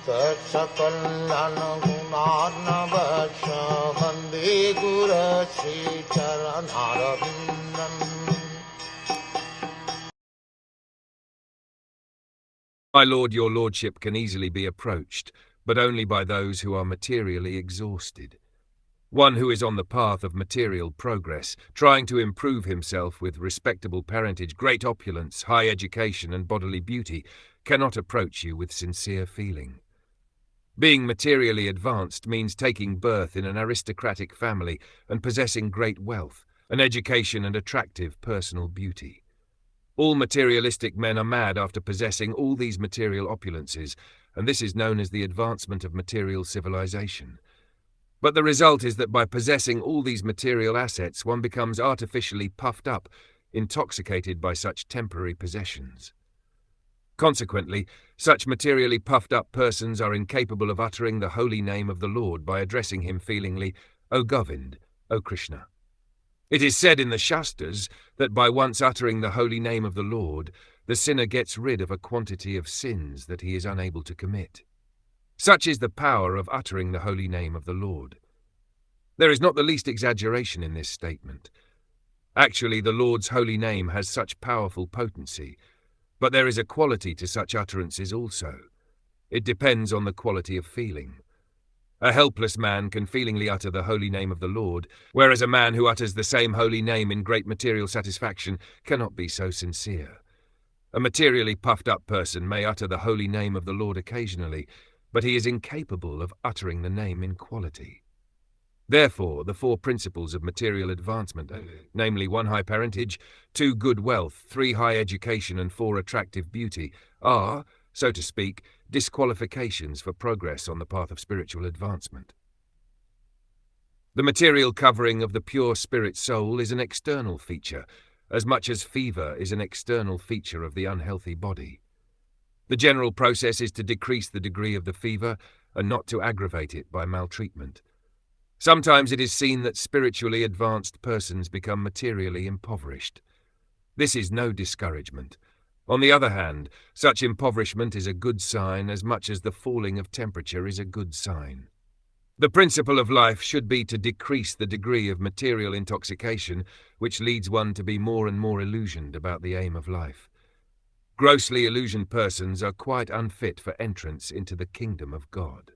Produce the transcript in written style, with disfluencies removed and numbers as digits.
Sakal Gunaarnavasya Vande Guru Sri Charanarabindam. My lord, your lordship can easily be approached, but only by those who are materially exhausted. One who is on the path of material progress, trying to improve himself with respectable parentage, great opulence, high education, and bodily beauty, cannot approach you with sincere feeling. Being materially advanced means taking birth in an aristocratic family and possessing great wealth, an education, and attractive personal beauty. All materialistic men are mad after possessing all these material opulences, and this is known as the advancement of material civilization. But the result is that by possessing all these material assets, one becomes artificially puffed up, intoxicated by such temporary possessions. Consequently, such materially puffed up persons are incapable of uttering the holy name of the Lord by addressing him feelingly, O Govind, O Krishna. It is said in the Shastras that by once uttering the holy name of the Lord, the sinner gets rid of a quantity of sins that he is unable to commit. Such is the power of uttering the holy name of the Lord. There is not the least exaggeration in this statement. Actually, the Lord's holy name has such powerful potency, but there is a quality to such utterances also. It depends on the quality of feeling. A helpless man can feelingly utter the holy name of the Lord, whereas a man who utters the same holy name in great material satisfaction cannot be so sincere. A materially puffed up person may utter the holy name of the Lord occasionally, but he is incapable of uttering the name in quality. Therefore, the four principles of material advancement, namely 1 high parentage, 2 good wealth, 3 high education, and 4 attractive beauty, are, so to speak, disqualifications for progress on the path of spiritual advancement. The material covering of the pure spirit soul is an external feature, as much as fever is an external feature of the unhealthy body. The general process is to decrease the degree of the fever and not to aggravate it by maltreatment. Sometimes it is seen that spiritually advanced persons become materially impoverished. This is no discouragement. On the other hand, such impoverishment is a good sign as much as the falling of temperature is a good sign. The principle of life should be to decrease the degree of material intoxication, which leads one to be more and more illusioned about the aim of life. Grossly illusioned persons are quite unfit for entrance into the kingdom of God.